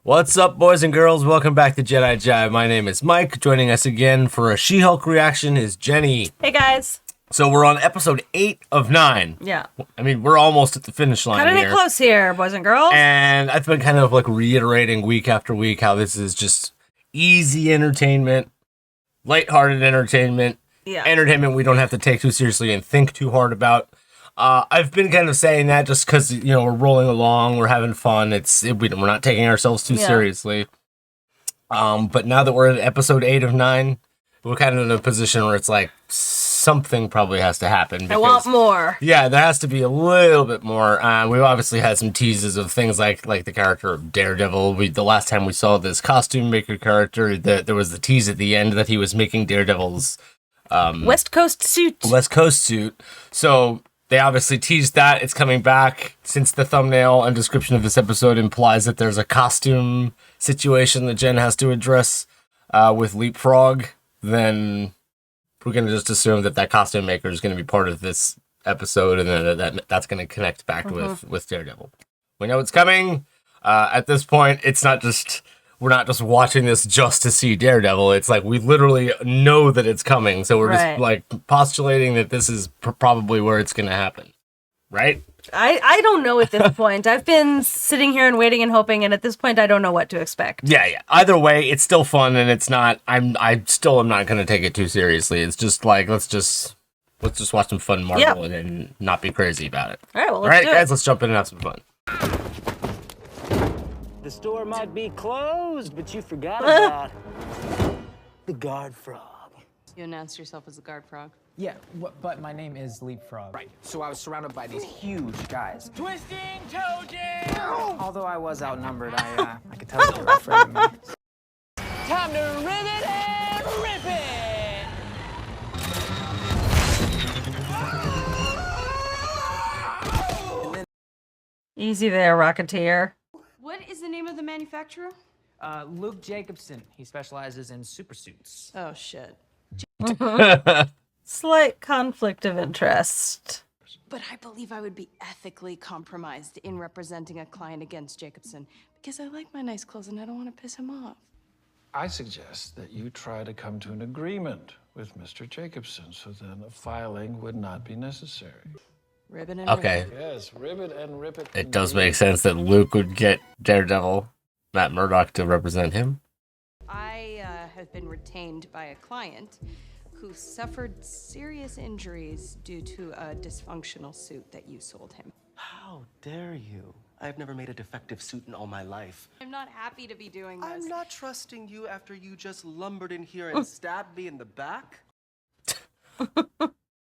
What's up, boys and girls? Welcome back to Jedi Jive. My name is Mike. Joining us again for a She-Hulk reaction is Jenny. Hey, guys. So we're on episode 8 of 9. Yeah. I mean, we're almost at the finish line Cutting it close here, boys and girls. And I've been kind of like reiterating week after week how this is just easy entertainment, lighthearted entertainment, entertainment we don't have to take too seriously and think too hard about. I've been kind of saying that just because, you know, we're rolling along, we're having fun. We're not taking ourselves too seriously. But now that we're at episode 8 of 9, we're kind of in a position where it's like something probably has to happen. Because, I want more. Yeah, there has to be a little bit more. We've obviously had some teases of things like the character of Daredevil. The last time we saw this costume maker character, there was the tease at the end that he was making Daredevil's West Coast suit. West Coast suit. So they obviously teased that. It's coming back. Since the thumbnail and description of this episode implies that there's a costume situation that Jen has to address with LeapFrog, then we're going to just assume that costume maker is going to be part of this episode, and then that's going to connect back with Daredevil. We know it's coming. At this point, we're not just watching this just to see Daredevil. It's like we literally know that it's coming, so we're just like postulating that this is probably where it's going to happen, right? I don't know at this point. I've been sitting here and waiting and hoping, and at this point, I don't know what to expect. Yeah. Either way, it's still fun, and it's not. I still am not going to take it too seriously. It's just like let's just watch some fun Marvel and not be crazy about it. All right, well, all right, guys, let's jump in and have some fun. The store might be closed, but you forgot about the guard frog. You announced yourself as the guard frog? Yeah, but my name is LeapFrog. Right, so I was surrounded by these huge guys. Twisting toe jam! Although I was outnumbered, I could tell they were afraid of me. Time to rip it and rip it! Easy there, Rocketeer. What is the name of the manufacturer? Luke Jacobson. He specializes in super suits. Oh, shit. Slight conflict of interest. But I believe I would be ethically compromised in representing a client against Jacobson because I like my nice clothes and I don't want to piss him off. I suggest that you try to come to an agreement with Mr. Jacobson so then a filing would not be necessary. Ribbon and Okay. ribbon. Yes, ribbit and rip it. It does make sense that Luke would get Daredevil, Matt Murdock, to represent him. I have been retained by a client who suffered serious injuries due to a dysfunctional suit that you sold him. How dare you? I've never made a defective suit in all my life. I'm not happy to be doing this. I'm not trusting you after you just lumbered in here and stabbed me in the back.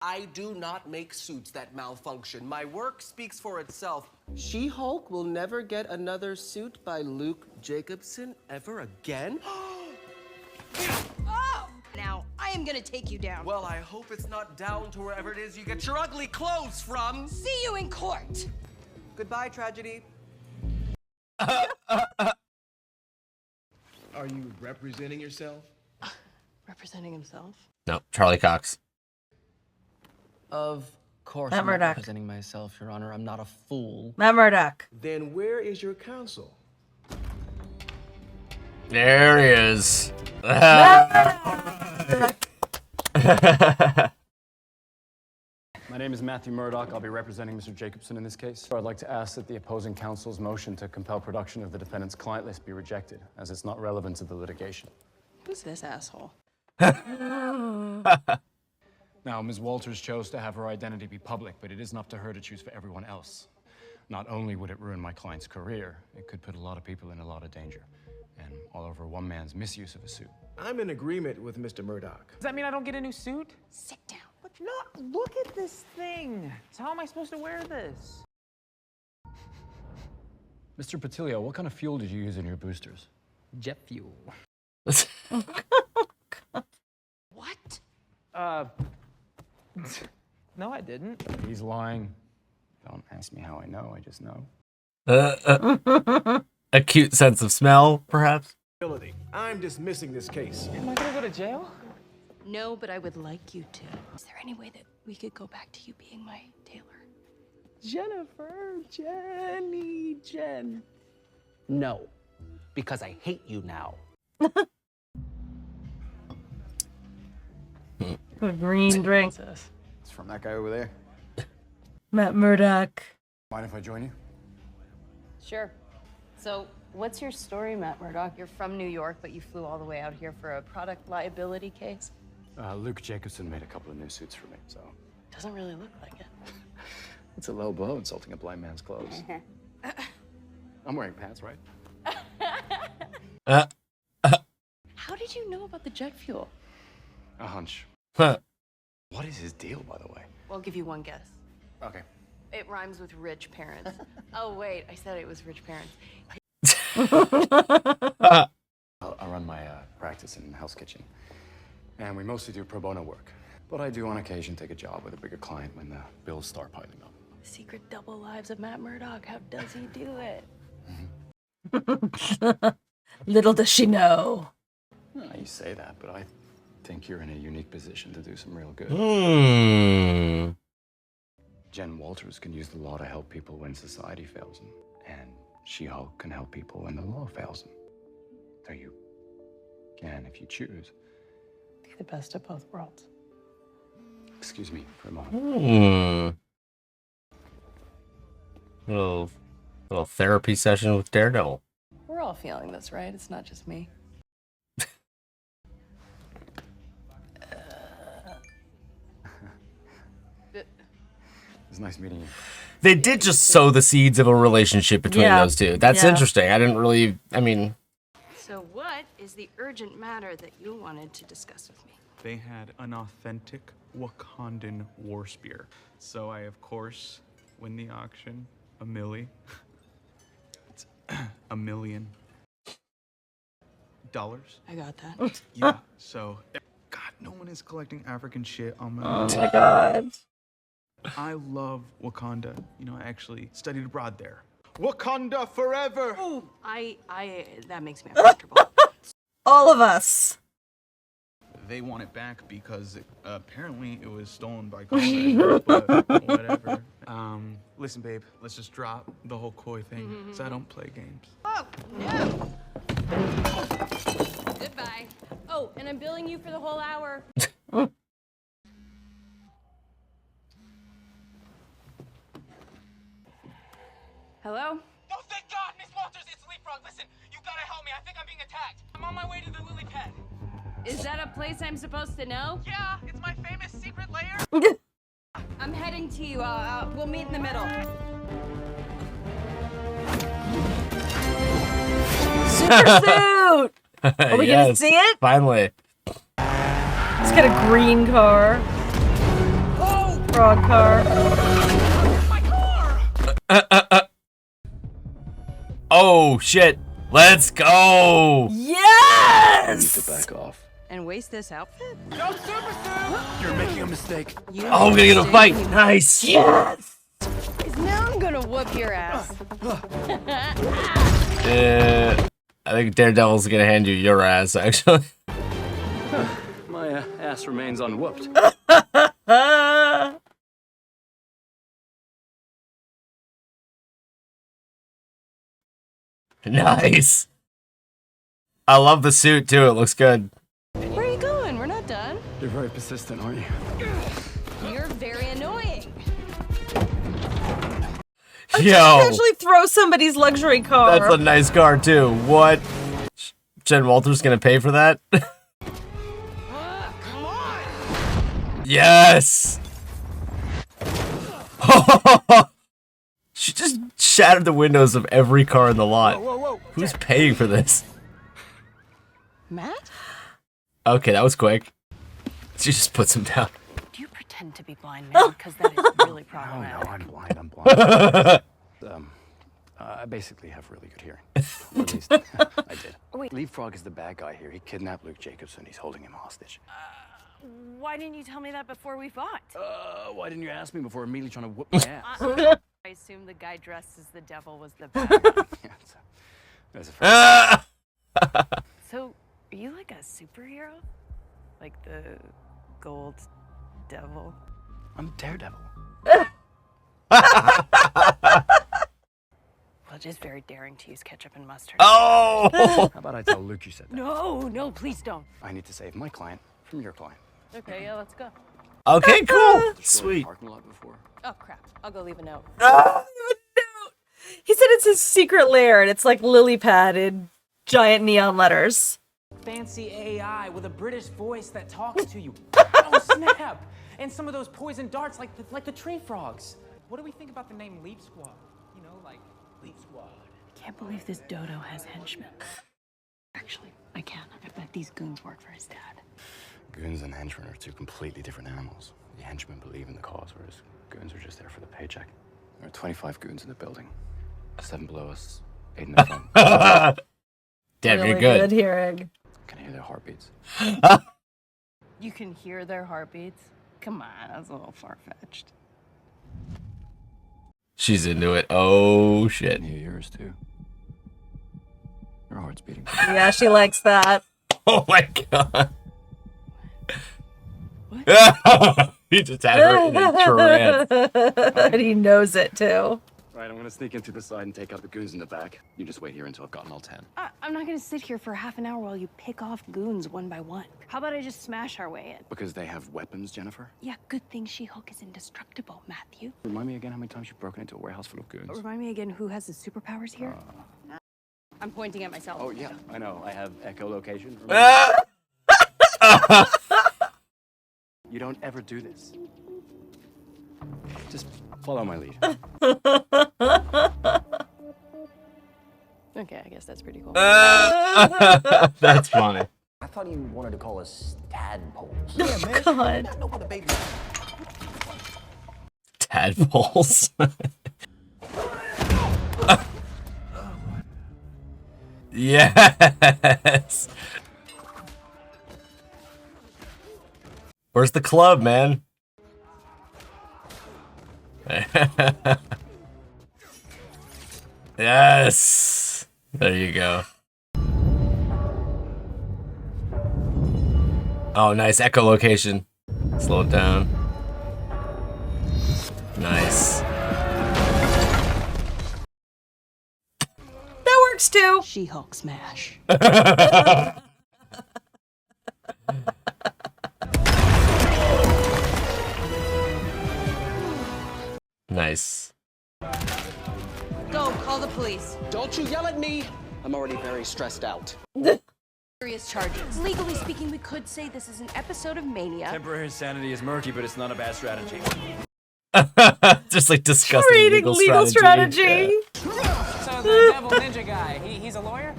I do not make suits that malfunction. My work speaks for itself. She-Hulk will never get another suit by Luke Jacobson ever again? Oh! Now, I am gonna take you down. Well, I hope it's not down to wherever it is you get your ugly clothes from. See you in court. Goodbye, tragedy. Are you representing yourself? Representing himself? No, Charlie Cox. Of course, Matt I'm not Murdock. representing myself, Your Honor. I'm not a fool. Matt Murdock. Then where is your counsel? There he is. My name is Matthew Murdock. I'll be representing Mr. Jacobson in this case. I'd like to ask that the opposing counsel's motion to compel production of the defendant's client list be rejected, as it's not relevant to the litigation. Who's this asshole? Now, Ms. Walters chose to have her identity be public, but it isn't up to her to choose for everyone else. Not only would it ruin my client's career, it could put a lot of people in a lot of danger. And all over one man's misuse of a suit. I'm in agreement with Mr. Murdock. Does that mean I don't get a new suit? Sit down. But look at this thing. So how am I supposed to wear this? Mr. Patilio, what kind of fuel did you use in your boosters? Jet fuel. What? No, I didn't. He's lying. Don't ask me how I know, I just know. A cute sense of smell, perhaps? I'm dismissing this case. Am I gonna go to jail? No, but I would like you to. Is there any way that we could go back to you being my tailor? Jennifer, Jenny, Jen. No. because I hate you now. A green drink. It's from that guy over there. Matt Murdock. Mind if I join you? Sure. So, what's your story, Matt Murdock? You're from New York, but you flew all the way out here for a product liability case? Luke Jacobson made a couple of new suits for me, so. Doesn't really look like it. It's a low blow insulting a blind man's clothes. I'm wearing pants, right? How did you know about the jet fuel? A hunch. Huh. What is his deal, by the way? Well, I'll give you one guess. Okay. It rhymes with rich parents. Oh, wait, I said it was rich parents. I run my practice in Hell's Kitchen, and we mostly do pro bono work. But I do on occasion take a job with a bigger client when the bills start piling up. The secret double lives of Matt Murdock. How does he do it? Little does she know. You say that, but I think you're in a unique position to do some real good. Jen Walters can use the law to help people when society fails them, and She-Hulk can help people when the law fails them. So you can, if you choose, Be the best of both worlds. excuse me for a moment. Little therapy session with Daredevil. We're all feeling this, right? It's not just me. It's nice meeting you. They did just sow the seeds of a relationship between those two. That's interesting. I didn't really, So what is the urgent matter that you wanted to discuss with me? They had an authentic Wakandan war spear. So I, of course, win the auction. A milli. It's $1 million. I got that. Yeah, so, God, no one is collecting African shit on my Oh my God. I love Wakanda. You know, I actually studied abroad there. Wakanda forever! Oh, that makes me uncomfortable. All of us. They want it back because apparently it was stolen by Gala, but whatever. Listen, babe, let's just drop the whole koi thing, because I don't play games. Oh, no! Goodbye. Oh, and I'm billing you for the whole hour. Hello? Oh, thank God, Miss Walters, it's LeapFrog. Listen, you gotta help me. I think I'm being attacked. I'm on my way to the lily pad. Is that a place I'm supposed to know? Yeah, it's my famous secret lair. I'm heading to you. We'll meet in the middle. Super suit! Are we gonna see it? Finally. Let's get a green car. Frog car. Oh, shit. Let's go. Yes! You need to back off. And waste this outfit? No super suit! You're making a mistake. Oh, we're gonna get a fight. Nice. Yes! Because now I'm gonna whoop your ass. I think Daredevil's gonna hand you your ass, actually. My ass remains unwhooped. Nice. I love the suit, too. It looks good. Where are you going? We're not done. You're very persistent, aren't you? You're very annoying. Yo. Actually throw somebody's luxury car. That's a nice car, too. What? Jen Walters gonna pay for that? Come on! Yes! She just shattered the windows of every car in the lot. Whoa, whoa, whoa. Who's paying for this? Matt? Okay, that was quick. She just puts him down. Do you pretend to be blind now? Because that is really problematic. No, I'm blind. I basically have really good hearing. Or at least, I did. Wait. LeapFrog is the bad guy here. He kidnapped Luke Jacobson. He's holding him hostage. Why didn't you tell me that before we fought? Why didn't you ask me before immediately trying to whoop my ass? I assume the guy dressed as the devil was the bad guy. Yeah, that's a fact. So, are you like a superhero? Like the gold devil? I'm Daredevil. What it is very daring to use ketchup and mustard. Oh! How about I tell Luke you said that? No, please don't. I need to save my client from your client. Okay, yeah, let's go. Okay, cool. Destroyed Sweet. a parking lot before. Oh, crap. I'll go leave a note. He said it's his secret lair, and it's like lily pad in giant neon letters. Fancy AI with a British voice that talks to you. Oh, snap! And some of those poison darts like the tree frogs. What do we think about the name Leap Squad? You know, like Leap Squad. Can't believe this dodo has henchmen. Actually, I can. I bet these goons work for his dad. Goons and henchmen are two completely different animals. The henchmen believe in the cause, whereas goons are just there for the paycheck. There are 25 goons in the building. 7 below us, 8 in the front. Damn, Really you're good. good hearing. Can I hear their heartbeats? You can hear their heartbeats? Come on, that's a little far-fetched. She's into it. Oh, shit. Can hear yours, too. Your heart's beating. Yeah, she likes that. Oh, my God. What? He just had her in a trance. And he knows it, too. Right, I'm gonna sneak in through the side and take out the goons in the back. You just wait here until I've gotten all 10. I'm not gonna sit here for half an hour while you pick off goons one by one. How about I just smash our way in? Because they have weapons, Jennifer? Yeah, good thing She-Hulk is indestructible, Matthew. Remind me again how many times you've broken into a warehouse full of goons. Remind me again who has the superpowers here? I'm pointing at myself. Oh, yeah, I know. I have echolocation. You don't ever do this. Just follow my lead. Okay, I guess that's pretty cool. That's funny. I thought you wanted to call us tadpoles. Yeah, man. God. I know what a baby. Tadpoles. Yes. Where's the club, man? Yes. There you go. Oh, nice echolocation. Slow it down. Nice. That works too. She-Hulk smash. Nice. Go, call the police. Don't you yell at me! I'm already very stressed out. Serious charges. Legally speaking, we could say this is an episode of Mania. Temporary insanity is murky, but it's not a bad strategy. Just like discussing Trading legal strategy. Yeah. So the Devil Ninja guy, he's a lawyer?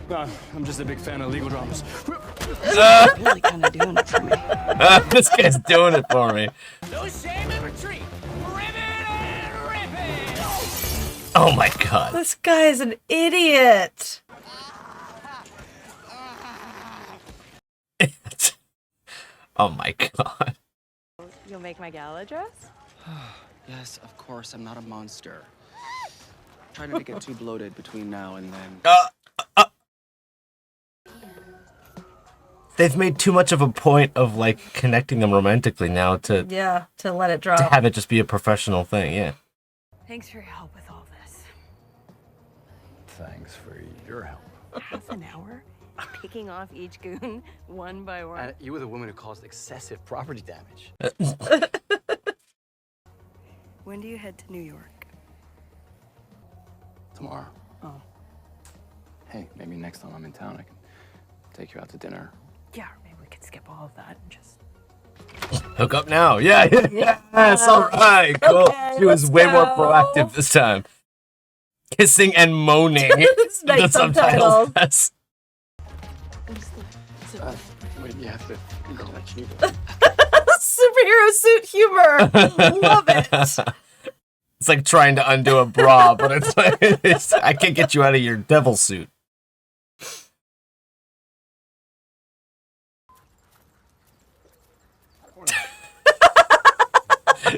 I'm just a big fan of legal dramas. Really kind of doing it for me. This guy's doing it for me. No shame in retreat. Rip it and rip it. Oh my God. This guy is an idiot. Oh my God. You'll make my gala dress? Yes, of course. I'm not a monster. Try not to get too bloated between now and then. They've made too much of a point of like connecting them romantically now to let it drop. to have it just be a professional thing. Yeah. Thanks for your help with all this. Thanks for your help. Half an hour? Picking off each goon one by one. You were the woman who caused excessive property damage. When do you head to New York? Tomorrow. Oh. Hey, maybe next time I'm in town, I can take you out to dinner. Yeah, or maybe we could skip all of that and just... Hook up now. Yeah. Yes. All right. Cool. Okay, She was let's way more go. proactive this time. Kissing and moaning. It's nice The subtitles. subtitles. Yes. Wait, you have to go like you. Superhero suit humor. Love it. It's like trying to undo a bra, but it's like I can't get you out of your devil suit.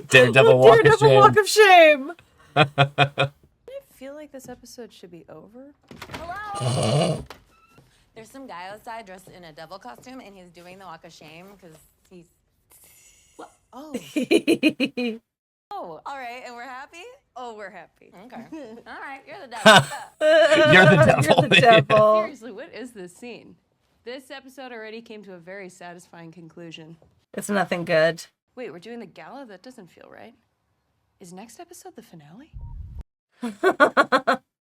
Daredevil walk of Daredevil shame. walk of shame. I feel like this episode should be over. Hello? There's some guy outside dressed in a devil costume, and he's doing the walk of shame because he's... Oh. Oh, all right, and we're happy? Oh, we're happy. Okay. All right, you're the devil. You're the devil. You're the devil. Seriously, what is this scene? This episode already came to a very satisfying conclusion. It's nothing good. Wait, we're doing the gala? That doesn't feel right. Is next episode the finale?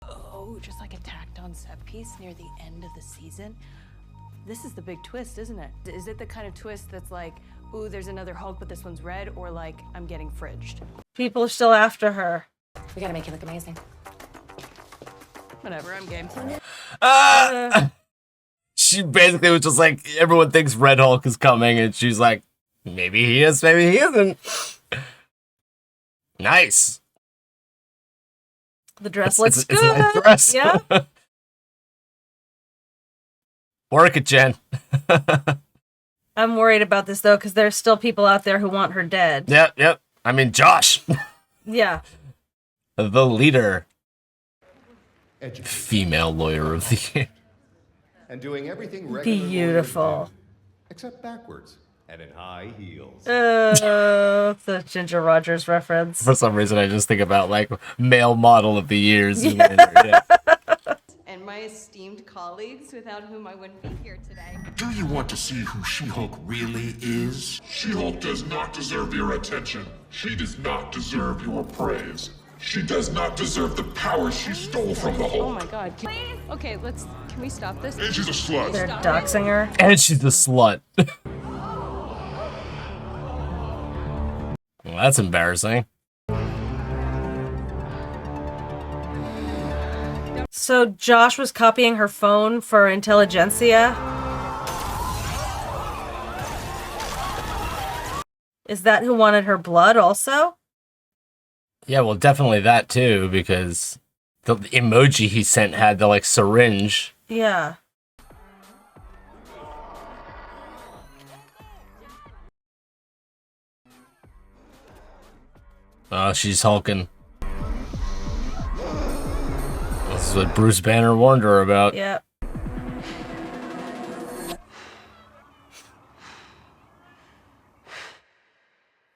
Oh, just like a tacked on set piece near the end of the season? This is the big twist, isn't it? Is it the kind of twist that's like, ooh, there's another Hulk, but this one's red, or like, I'm getting fridged? People are still after her. We gotta make you look amazing. Whatever, I'm game. She basically was just like, everyone thinks Red Hulk is coming, and she's like, maybe he is, maybe he isn't. Nice. The dress looks good. It's a nice dress. Yeah. Work it, Jen. I'm worried about this though, because there's still people out there who want her dead. Yep. I mean, Josh. Yeah. The leader. Female lawyer of the year. And doing everything regular Beautiful. except backwards and in high heels. The Ginger Rogers reference. For some reason, I just think about like male model of the years. Yeah. And my esteemed colleagues, without whom I wouldn't be here today. Do you want to see who She-Hulk really is? She-Hulk does not deserve your attention. She does not deserve your praise. She does not deserve the power she stole from the Hulk. Oh my god. Okay, can we stop this? And she's a slut. They're doxing her. And she's the slut. Well, that's embarrassing. So Josh was copying her phone for intelligentsia. Is that who wanted her blood also? Yeah, well, definitely that too, because the emoji he sent had the like syringe. Yeah. Oh, she's hulking. This is what Bruce Banner warned her about. Yep.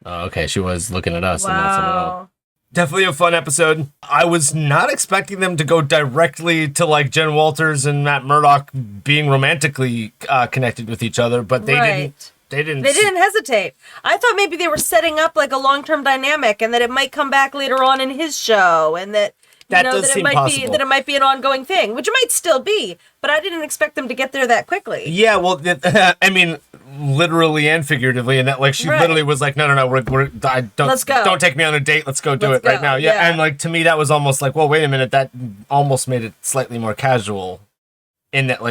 Oh, okay, she was looking at us. And not someone else. Wow. Definitely a fun episode. I was not expecting them to go directly to like Jen Walters and Matt Murdock being romantically connected with each other, but they didn't. They didn't hesitate. I thought maybe they were setting up like a long-term dynamic, and that it might come back later on in his show, and that it might be an ongoing thing, which it might still be. But I didn't expect them to get there that quickly. Yeah, well, I mean, literally and figuratively, and that like she literally was like, no, Let's go. Don't take me on a date. Let's go do it right now. Yeah, and like to me, that was almost like, well, wait a minute, that almost made it slightly more casual, in that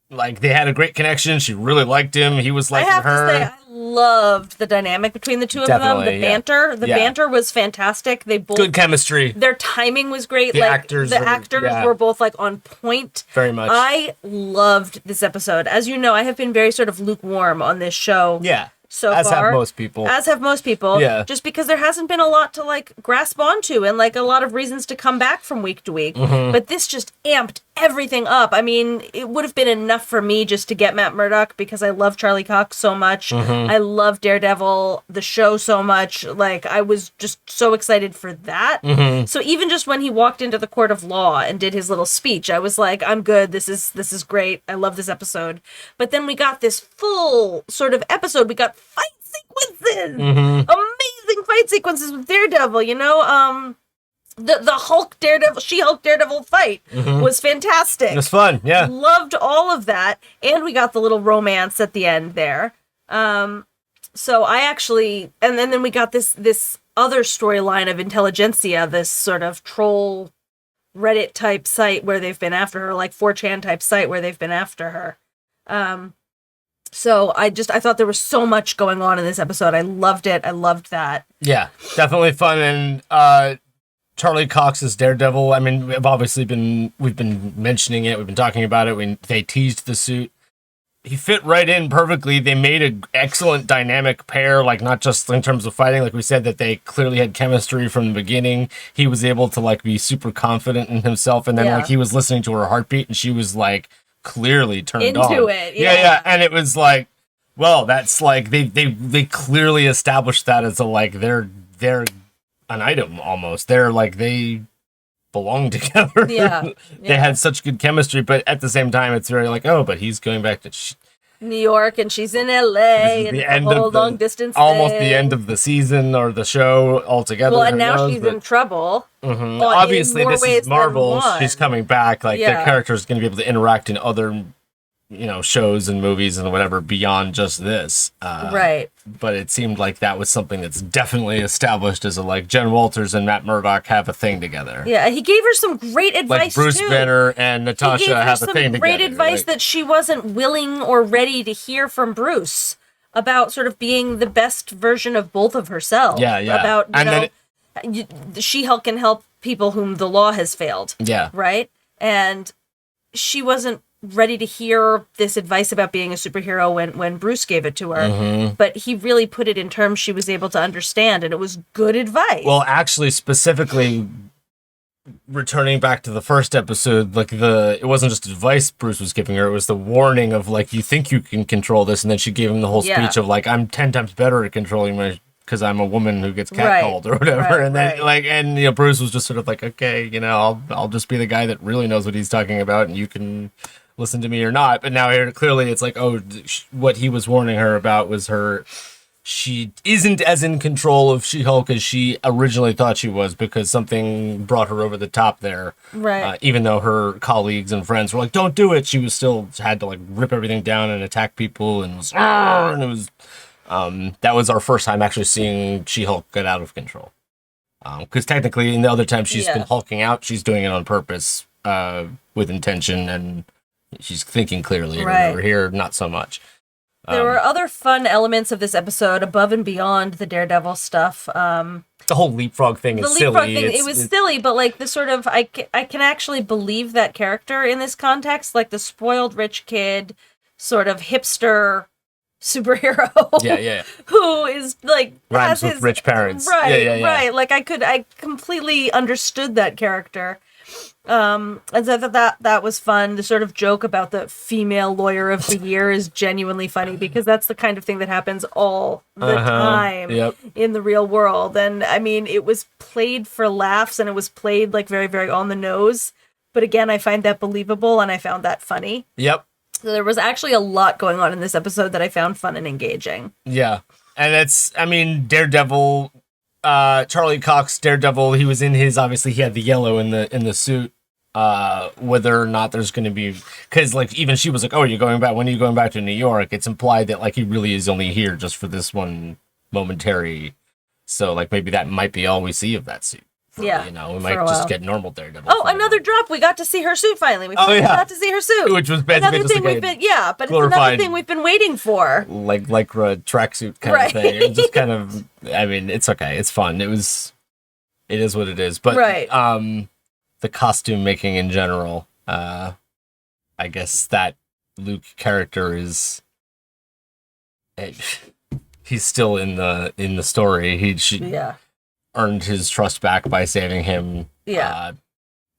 like they had a great connection. She really liked him. He was liking her. To say, I loved the dynamic between the two of them. The banter, banter was fantastic. They both good chemistry. Their timing was great. The actors were both like on point. Very much. I loved this episode. As you know, I have been very sort of lukewarm on this show. Yeah. So as far, have most people. As have most people. Yeah. Just because there hasn't been a lot to like grasp onto and like a lot of reasons to come back from week to week. Mm-hmm. But this just amped everything up. I mean, it would have been enough for me just to get Matt Murdock because I love Charlie Cox so much. Mm-hmm. I love Daredevil, the show so much. Like, I was just so excited for that. Mm-hmm. So even just when he walked into the court of law and did his little speech, I was like, I'm good. This is great. I love this episode. But then we got this full sort of episode. We got fight sequences, amazing fight sequences with Daredevil. You know, the Hulk Daredevil, She-Hulk Daredevil fight was fantastic. It was fun, yeah. Loved all of that, and we got the little romance at the end there. So I actually, and then we got this other storyline of Intelligentsia, this sort of troll Reddit type site where they've been after her, like 4chan type site where they've been after her. So I thought there was so much going on in this episode. I loved it. I loved that. Yeah, definitely fun. And Charlie Cox's Daredevil, I mean, we've been mentioning it. We've been talking about it. They teased the suit. He fit right in perfectly. They made an excellent dynamic pair, like not just in terms of fighting, like we said, that they clearly had chemistry from the beginning. He was able to like be super confident in himself. And then like he was listening to her heartbeat and she was like, clearly turned on. Into it, yeah. And it was like, well, that's like they clearly established that as a like they're they're an item almost. They're like, they belong together. Yeah. They had such good chemistry, but at the same time, it's very like, oh, but he's going back to New York, and she's in LA, and the whole long distance almost thing. the end of the season or the show altogether. Well, and now she's in trouble. Mm-hmm. Well, Obviously, in more this ways is Marvel. than one. She's coming back. Like, Yeah. their character is going to be able to interact in other, shows and movies and whatever beyond just this. Right. But it seemed like that was something that's definitely established as Jen Walters and Matt Murdock have a thing together. Yeah, he gave her some great advice, Like Bruce too. Banner and He Natasha gave her have a some thing together. great advice like- that she wasn't willing or ready to hear from Bruce about sort of being the best version of both of herself. Yeah, yeah. About, And She-Hulk can help people whom the law has failed. Yeah. Right? And she wasn't ready to hear this advice about being a superhero when Bruce gave it to her. Mhm. But he really put it in terms she was able to understand, and it was good advice. Well, actually, specifically returning back to the first episode, it wasn't just advice Bruce was giving her, it was the warning of you think you can control this, and then she gave him the whole Yeah. speech of I'm 10 times better at controlling because I'm a woman who gets catcalled or whatever. right, and then Bruce was just sort of okay, I'll just be the guy that really knows what he's talking about, and you can listen to me or not. But now here clearly it's what he was warning her about was she isn't as in control of She-Hulk as she originally thought she was, because something brought her over the top there. Right. Even though her colleagues and friends were like, don't do it, she was still had to rip everything down and attack people, and it was that was our first time actually seeing She-Hulk get out of control. Because technically in the other time she's been hulking out, she's doing it on purpose, with intention, and she's thinking clearly. Right. Over here, not so much. There were other fun elements of this episode above and beyond the Daredevil stuff. The whole LeapFrog thing is silly. LeapFrog thing, it was silly, but the sort of, I can actually believe that character in this context, the spoiled rich kid, sort of hipster superhero. Yeah. Who is Rhymes has with his rich parents. Right, Yeah. right. I completely understood that character. And so that was fun. The sort of joke about the female lawyer of the year is genuinely funny, because that's the kind of thing that happens all the time in the real world. And I mean, it was played for laughs, and it was played very, very on the nose. But again, I find that believable, and I found that funny. Yep. So there was actually a lot going on in this episode that I found fun and engaging. Yeah. And Daredevil, Charlie Cox, Daredevil, he was in obviously he had the yellow in the suit. Whether or not there's going to be, because even she was like, oh, you're going back, when are you going back to New York? It's implied that he really is only here just for this one momentary, so maybe that might be all we see of that suit. We might just get normal Daredevil. Oh, another drop. We got to see her suit finally. We finally got to see her suit. Which was another basically thing we've been, but it's glorified, another thing we've been waiting for. Lycra tracksuit kind of thing. It just kind of, it's okay. It's fun. It is what it is. But the costume making in general, I guess that Luke character is, he's still in the story. He earned his trust back by saving him.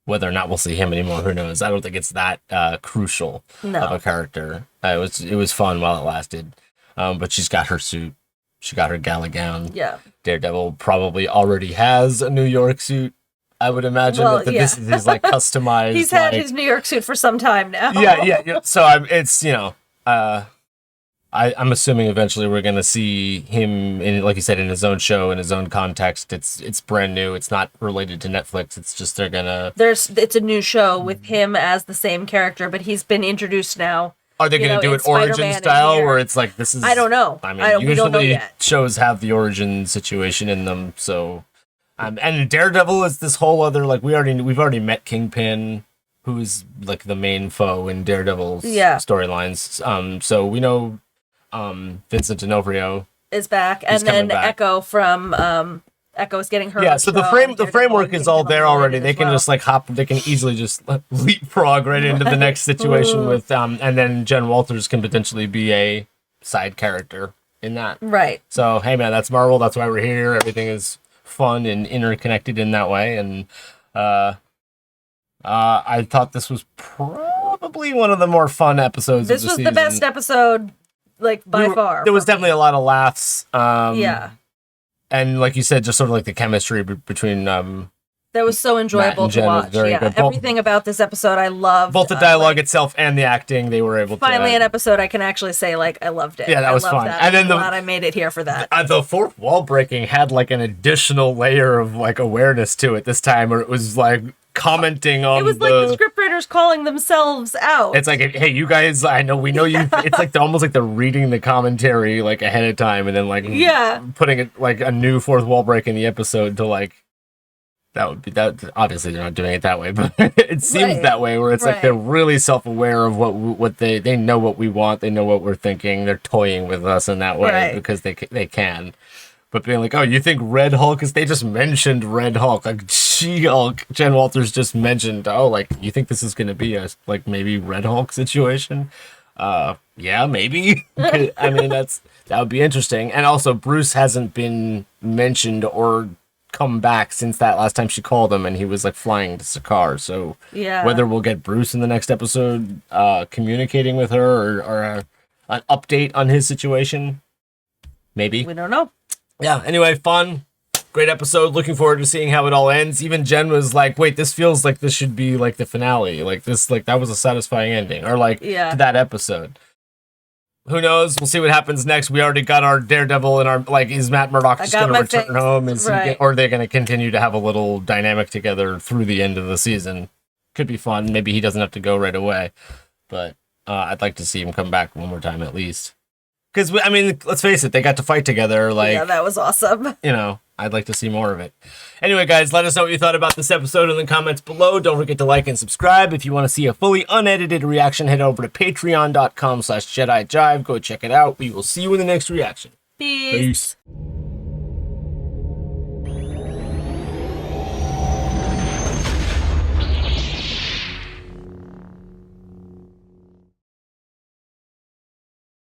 Whether or not we'll see him anymore, who knows? I don't think it's that crucial of a character. It was fun while it lasted. But she's got her suit. She got her gala gown. Yeah. Daredevil probably already has a New York suit. I would imagine that this is his customized. He's had his New York suit for some time now. Yeah. So I'm assuming eventually we're gonna see him in, like you said, in his own show, in his own context. It's brand new. It's not related to Netflix. It's just it's a new show with him as the same character, but he's been introduced now. Are they gonna do it origin style, where it's this is? I don't know. I mean, we don't know usually yet. shows have the origin situation in them, so. And Daredevil is this whole other we've already met Kingpin, who's the main foe in Daredevil's storylines. So we know Vincent D'Onofrio is back, and then back. Echo from Echo is getting her. Yeah, so the framework is all there already. They can just hop. They can easily just leapfrog right into the next situation with and then Jen Walters can potentially be a side character in that. Right. So hey man, that's Marvel. That's why we're here. Everything is fun and interconnected in that way, and I thought this was probably one of the more fun episodes. This of the was season. the best episode, by far. There was definitely a lot of laughs. And like you said, just sort of like the chemistry between that was so enjoyable and to Jen was watch. very Yeah, good. everything about this episode I loved. both the dialogue itself and the acting, they were able to. Finally, an episode I can actually say like I loved it. Yeah, that was I loved fun. That. And then I'm the- glad I made it here for that. The fourth wall breaking had like an additional layer of like awareness to it this time, where it was like commenting on It was like the scriptwriters calling themselves out. It's like, hey, you guys, we know you. It's like they're almost like they're reading the commentary like ahead of time, and then like putting it like a new fourth wall break in the episode to like. That would be that. Obviously, they're not doing it that way, but it seems that way. Where it's like they're really self-aware of what they know what we want. They know what we're thinking. They're toying with us in that way because they can. But being like, oh, you think Red Hulk is? They just mentioned Red Hulk, like She-Hulk. Jen Walters just mentioned, oh, like you think this is gonna be a like maybe Red Hulk situation? Yeah, maybe. I mean, that would be interesting. And also, Bruce hasn't been mentioned or come back since that last time she called him, and he was like flying to Sakaar. So whether we'll get Bruce in the next episode communicating with her or an update on his situation, maybe we don't know. Yeah, anyway, fun, great episode. Looking forward to seeing how it all ends. Even Jen was like, wait, this feels like this should be like the finale, like this, like that was a satisfying ending, or like to that episode. Who knows? We'll see what happens next. We already got our Daredevil and our, like, is Matt Murdock just going to return home? Or are they going to continue to have a little dynamic together through the end of the season? Could be fun. Maybe he doesn't have to go right away. But I'd like to see him come back one more time at least. Because, I mean, let's face it, they got to fight together. Like, yeah, that was awesome. You know, I'd like to see more of it. Anyway, guys, let us know what you thought about this episode in the comments below. Don't forget to like and subscribe. If you want to see a fully unedited reaction, head over to patreon.com/JediJive. Go check it out. We will see you in the next reaction. Peace. Peace.